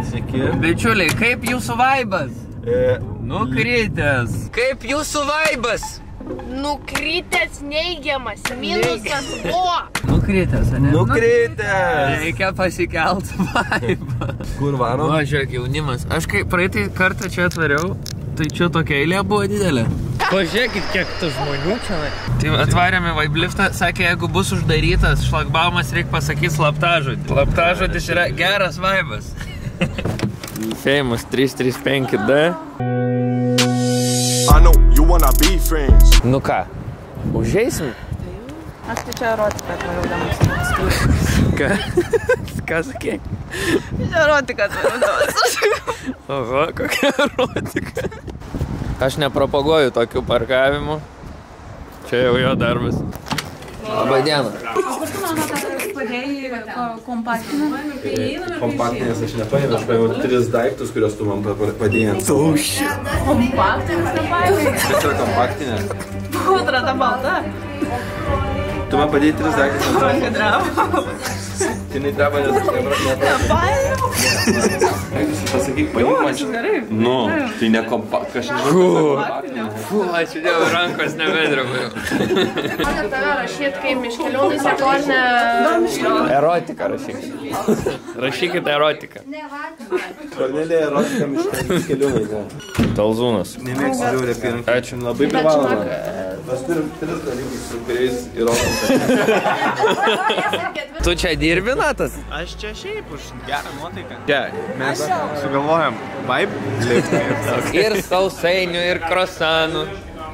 Sveiki. Bičiuliai, kaip jūsų vaibas? Nukritęs. Kaip jūsų vaibas? Nukritęs neigiamas, minusas buvo. Nukritęs, ane? Nukritęs. Reikia pasikelt vaibą. Kur varom? O, žiūrėk, jaunimas. Aš kai praeitą kartą čia atvariau, tai čia tokia eilė buvo didelė. Pažiūrėkit, kiek tų žmonių čia. Tai atvarėme vaibliftą, sakė, jeigu bus uždarytas šlagbaumas, reikia pasakyti slaptažodį. Slaptažodis yra geras vaibas. Famous 335D. Nu ką, užeisim? Aš tai čia erotiką atvariau demonstruoti. Ką? Ką sakei? Čia erotiką atvariau demonstruoti. Oho, kokia erotika. Aš nepropaguoju tokių parkavimų. Čia jau jo darbas. Labai diena. Kompaktinės aš nepaėmė, aš paėmiau 3 daiktus, kurios tu man padėjai. Taušia. Kompaktinės nepaėmė. Kas yra kompaktinė? Pudra ta balta. Tu man padėjai 3 daiktus. Ranka dreba. Tinai dreba, nes aš nepaėmiau. Pasakyk, paimk man čia. Nu, tai ne kompaktinė. Aš nežinau, Fu, ačiū Dievui, rankos nebedreba. Mane tave rašyt kaip iš kelionės ekorne. Erotika rašykit. Rašykit erotiką. Kornelija erotika miškeliūnai. Talzūnas. Nemėgsiu žiaurė pirmą. Ačiū. Labai privaloma. Mes turim 3 dalykus, su kuriais įrodom. Tu čia dirbi, Natas? Aš čia šiaip už gerą nuotaiką. Čia, mes sugalvojam vibe liftą. Ir sausainių, ir krosanų,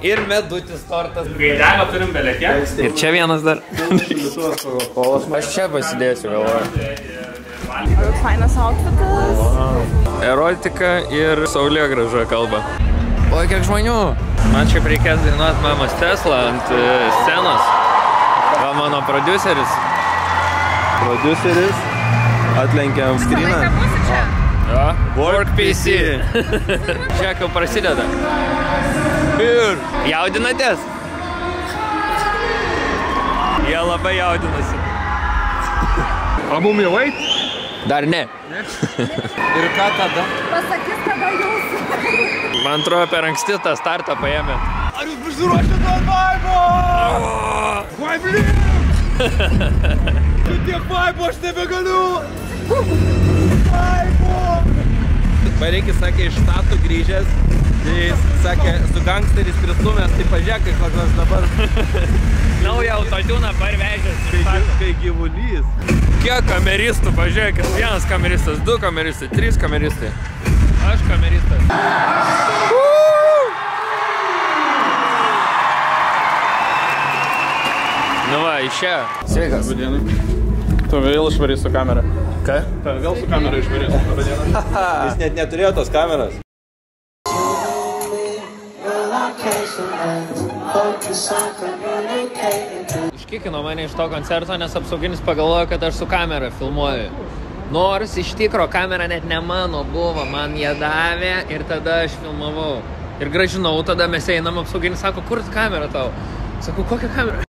ir medutis tortas. Gaidelio turim belekė. Ir čia vienas dar. Aš čia pasidėsiu, galvoju. Fainas outfitas. Erotika ir saulėgrąža kalba. Oi, kiek žmonių. Man čia reikės dainuoti Mamos Tesla ant scenos. Va mano prodiuseris. Atlenkiam skryną. Ja. Work PC. Žiūrėk, jau prasideda. Ir jaudinatės? Jie labai jaudinasi. O mum jau eit? Dar ne. Ir ką tada? Pasakys, kada jūs. Man atrodo, per anksti tą startą paėmė. Ar jūs pasiruošėt nuo vaibo? Vibe lift! Tiek vaibo aš nebegaliu! Vaibo! Bareikis sakė, iš štatų grįžęs. Tai jis sakė, su gangsteris pristumęs, tai pažiūrėk, kai kokios dabar. Naują autotiuną parvežęs. Kai gyvulys. Kiek kameristų, pažiūrėkit. 1 kameristas, 2 kameristai, 3 kameristai. Aš kameristas. Nu va, išėjo. Sveikas. Labadiena. Tu vėl išvarys su kamera. Ką? Tu vėl su kamera išvarys. Labadiena. Jis net neturėjo tos kameros. Iškikino mane iš to koncerto, nes apsauginis pagalvojo, kad aš su kamera filmuoju. Nors iš tikro kamera net ne mano buvo, man jie davė ir tada aš filmavau. Ir grąžinau, tada mes einam, apsauginis sako, kur kamera tau? Sakau, kokią kamerą?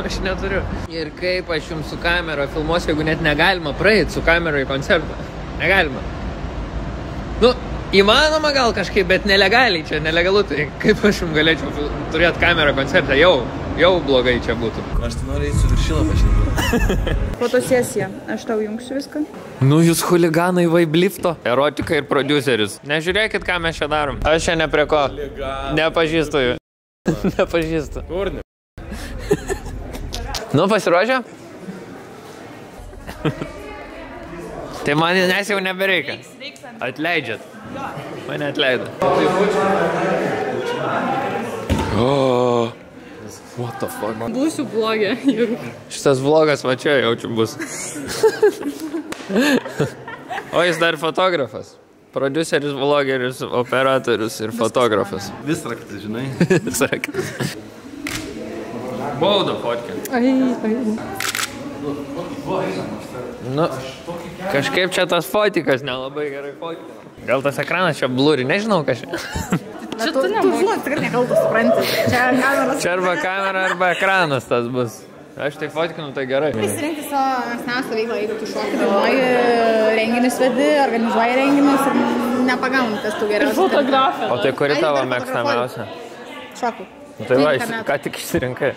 Aš neturiu. Ir kaip aš jums su kamera filmuosiu, jeigu net negalima praeiti su kamera į koncertą. Negalima. Nu, įmanoma gal kažkaip, bet nelegaliai čia, nelegalu. Tai kaip aš jums galėčiau turėti kamerą koncertą, jau blogai čia būtų. Aš tai noriu su viršilą pašnekėti. Fotosesija. Aš tau jungsiu viską. Nu, jūs huliganai vaiblifto. Erotika ir prodiuseris. Nežiūrėkit, ką mes čia darom. Aš čia ne prie ko. Nepažįstu jų. Nepažįstu. Kur ne? Nu, pasiruošę? Tai man nes jau nebereikia. Atleidžiat. Mane atleido. Oh, what the fuck? Būsiu blogė. Šitas vlogas va čia jaučiu bus. O jis dar fotografas. Prodiuseris, vlogeris, operatorius ir fotografas. Vis raktas, žinai. Vis raktas. Baudo fotkę. Nu, kažkaip čia tas fotikas nelabai gerai fotkina. Gal tas ekranas čia bluri, nežinau ką čia. Čia tu žinot, tikrai nekaltas supranti. Čia kameras. Čia arba kamera, arba ekranas tas bus. Aš tai fotkinu, tai gerai. Prisirinkti savo mėgstamiausią veiklą, jeigu tu šokį dainuoji, renginius vedi, organizuoji renginius ir nepagauni tas tų geriausių. Fotografija. O tai kuri tavo mėgstamiausia? Šokų. Tai va, ką tik išsirinkai.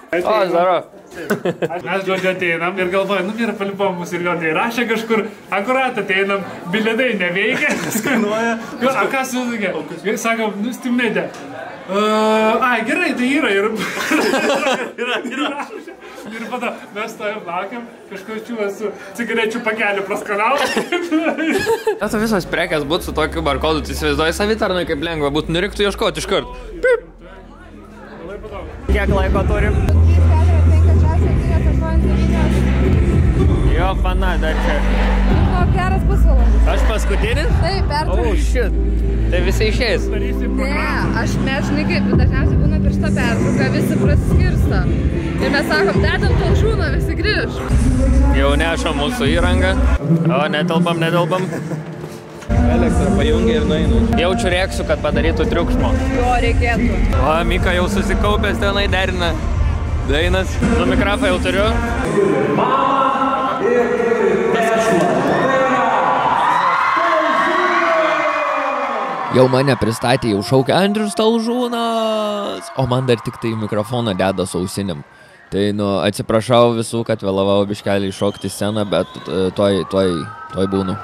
O, Zaro. Mes, žodžiu, ateinam ir galvojam, nu vyra palipom mus ir vėl neįrašė kažkur, akurat ateinam, bilietai neveikia, skainuoja, a ką sudugė? Sakom, nu stimnėdė. Ai, gerai, tai yra ir ir pada mes stojam laukiam, kažkokiu su cigarečių pakeliu praskanau. Tu visos prekės būtų su tokiu barkodu, tu įsivaizduoji savitarnai, kaip lengva būtų, nereiktų ieškoti iškart. Pip. Kiek laiko turim? 3, 4, 5, 6, 7, 8, 9. Jo, pana, dar čia. Geras pusvalandis. Aš paskutinis? Taip, perturiu. Oh, shit. Tai visi išeis. Ne, aš nežinai kaip, bet dažniausiai būna per šitą pertrauką, visi prasiskirsta. Ir mes sakom, dedam talžūną, visi grįž. Jau nešam mūsų įrangą. O, netelpam. Elektrą pajungia ir nueinu. Jaučiu rėksiu, kad padarytų triukšmo. Jo, reikėtų. O, Mika jau susikaupęs tenai derina dainas. Nu, mikrofą jau turiu. Jau mane pristatė, jau šaukia Andrius Talžūnas, o man dar tik tai mikrofoną deda su ausinėm. Tai, nu, atsiprašau visų, kad vėlavau biškelį šokti sceną, bet toj būnu.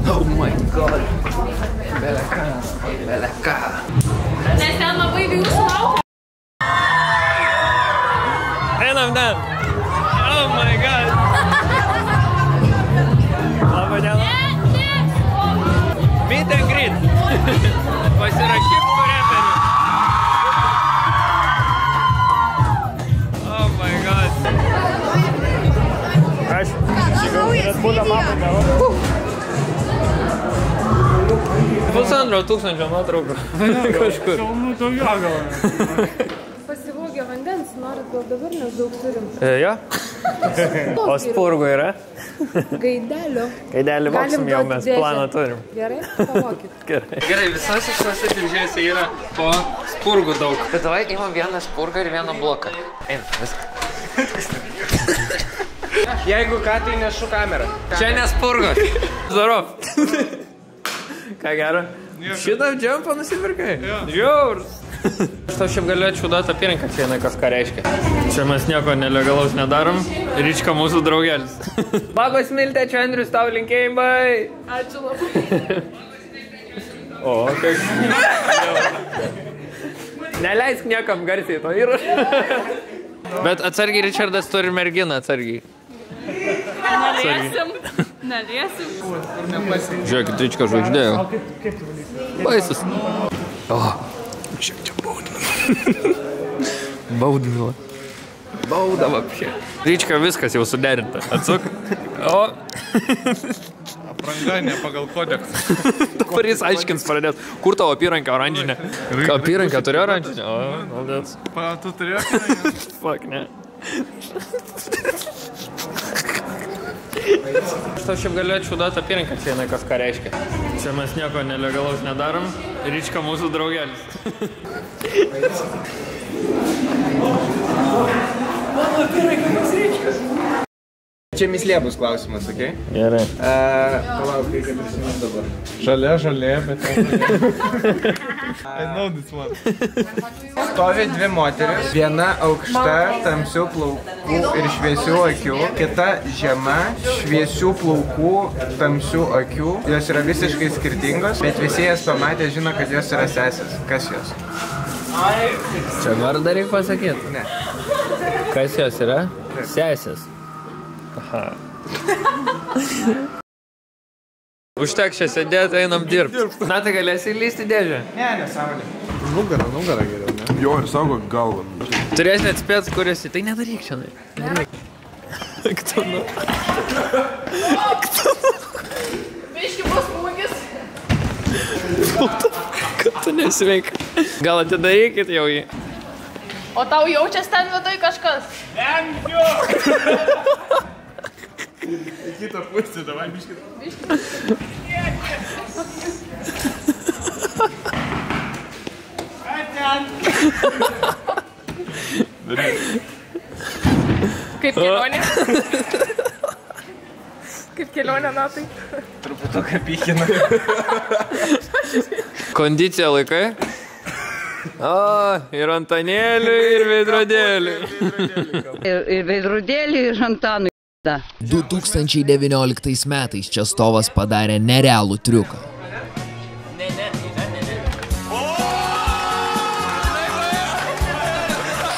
Oh my god. Beleka. Nes ten labai jūsų laukia. Einam ten. Oh my god. Labą dieną. Meet and greet. Pasirašyk su reperiu. Oh my god. Aš būdą matome. 1500 nuotraukų. Kažkur. Šalmų daugiau gal. Pasivogė vandens, norit gal dabar, nes daug turim. Jo. O spurgų yra? Gaidelio. Gaidelį voksim jau, mes planą turim. Gerai, pavokit. Gerai, visose šiuose tilžėse yra po spurgų daug. Bet davai imam vieną spurgą ir vieną bloką. Eina, viską. Jeigu ką, tai nešu kamerą. Čia nespurgos. Zdorov. Ką gero? Šitą džempą nusipirkai? Žiaurs. Aš tau šiaip galėčiau duoti apyranką, čia jinai kažką reiškia. Čia mes nieko nelegalaus nedarom. Ryčka mūsų draugelis. Labas Miltė, čia Andrius, tau linkėjimai. Ačiū labai. O, kaip. Neleisk niekam garsiai to įrašą. Bet atsargiai Richardas turi merginą, atsargiai. Neliesim. Žiūrėkit, Ryčka žvaigždėjo. Baisus. O, šiek čia baudinama. Baudinama. Baudava pšė. Ryčka, viskas jau suderinta. Atsuk. O. Apranga ne pagal kodeksą. Dabar jis aiškins pradės. Kur tavo apyranka oranžinė? Apyranka turėjo oranžinė? O, maldės. Tu turėjo? Fuck, ne. Aš tau šiaip galėčiau duoti apyranką, čia jinai kažką reiškia. Čia mes nieko nelegalaus nedarom. Ryčka mūsų draugelis. Mano apyranka pas Ryčkas. Čia mislė bus klausimas, okei? Gerai. Palauk, reikia prisimint dabar. Žalė, bet... I know this one. Stovi dvi moteris, viena aukšta, tamsių plaukų ir šviesių akių, kita žema, šviesių plaukų, tamsių akių. Jos yra visiškai skirtingos, bet visi jas pamatė, žino, kad jos yra sesės. Kas jos? Čia vardą reikia pasakyti? Ne. Kas jos yra? Sesės. Aha. Užtek čia sėdėti, einam dirbti. Na, tai galėsi įlysti dėžę? Ne, nesąmonė. Nugarą geriau, ne? Jo, ir saugo galvą. Turėsi net spėti, kur esi. Tai nedaryk šiandien. Ktanu. Biški bus smūgis. Kad tu nesveik. Gal atidarykit jau jį. O tau jaučias ten viduj kažkas? Vengiu! Į kitą pusę, davai biškit. Kaip kelionė? Kaip kelionė, na tai? Truputuką pykina. Kondiciją laikai? O, ir Antanėliui, ir veidrodėliui. Ir veidrodėliui, ir Antanui. 2019 metais Čestovas padarė nerealų triuką.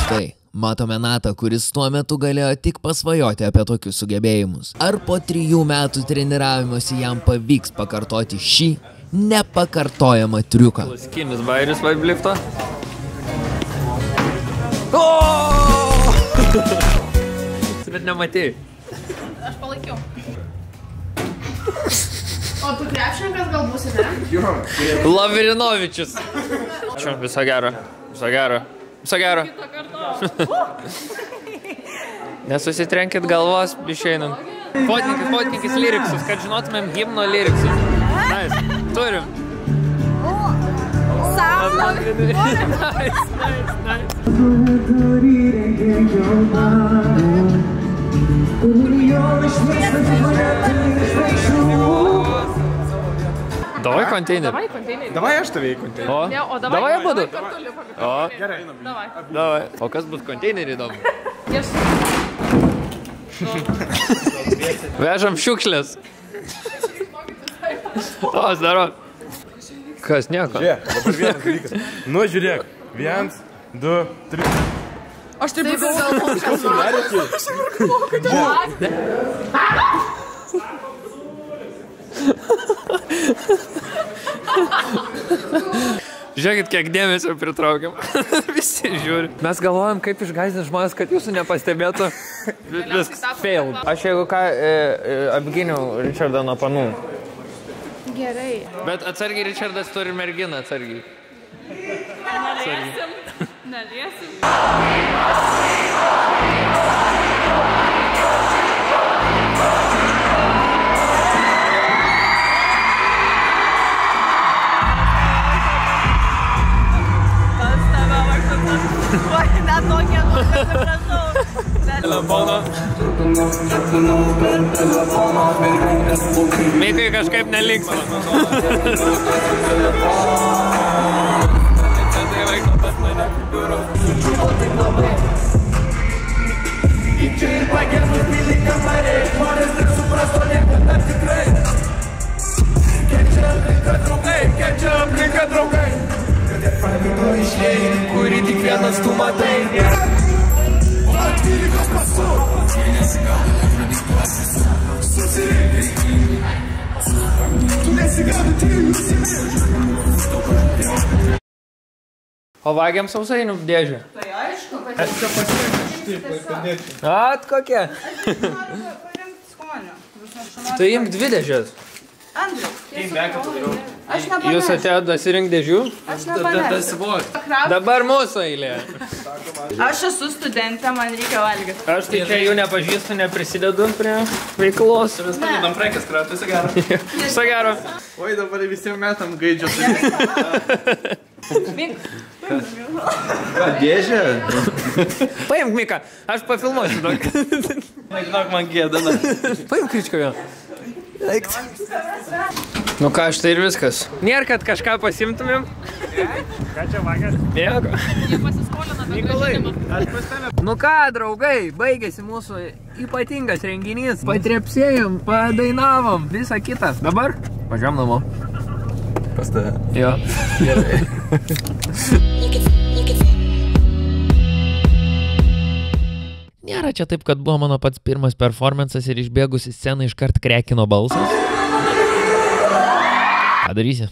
Štai, matome Natą, kuris tuo metu galėjo tik pasvajoti apie tokius sugebėjimus. Ar po 3 metų treniravimuose jam pavyks pakartoti šį nepakartojamą triuką? Klasikinis bairis vaiblifto. Bet nematėjai. Aš palaikiau. O tu krepšininkas gal būsi, ne? Lavrinovičius. Čia, viso gero. Viso gero. Viso gero. Nesusitrenkit galvos, išeinam. Fotkinkis lyriksus, kad žinotumėm himno lyriksus. Nice. Turim. Nice. Davai konteinerį. Davai aš tave į konteinerį. O? O Davai abudu. O? Gerai. Davai. O kas bus konteinerį įdomu? Vežam šiukšlės. O, zdaro. Kas, nieko? Žiūrėk, dabar vienas dalykas. Nu, žiūrėk. 1, 2, 3. Aš taip galvoju. Žiūrėkit, kiek dėmesio pritraukiam. Visi žiūri. Mes galvojam, kaip išgąsdinti žmonės, kad jūsų nepastebėtų. Viskas, fail. Aš jeigu ką, apgyniau Richardą nuo panų. Gerai. Bet atsargiai Richardas turi merginą, atsargiai. Neliesim. Telefoną. Mikai kažkaip nelinksma. Kurį tik vienas tu matai. O vagiam sausainių dėžę? Tai aišku, kad At kokie? Tai imk 2 dėžės. Andriu, aš Jūs atėjot dasirink dėžių? Aš nepanešiu. Dabar mūsų eilė. Aš esu studentė, man reikia valgyti. Aš tai čia jų nepažįstu, neprisidedu prie veiklos. Mes padedam prekės kratą, viso gero. Viso gero. Oi, dabar visiems metam gaidžio. Dėžė? Paimk, Mika, aš pafilmuosiu daug. Nežinok, man gėda. Paimk Kričkojo. Nu ką, štai ir viskas. Nėra, kad kažką pasimtumėm? Ką čia vagia? Nieko. Jie pasiskolina, bet Nikolai, nu ką, draugai, baigėsi mūsų ypatingas renginys. Patrepsėjom, padainavom, visą kitą. Dabar važiuojam namo. Pas tave. Jo. Gerai. Nėra čia taip, kad buvo mano pats pirmas performances ir išbėgus į sceną iškart krekino balsas. Ką darysi?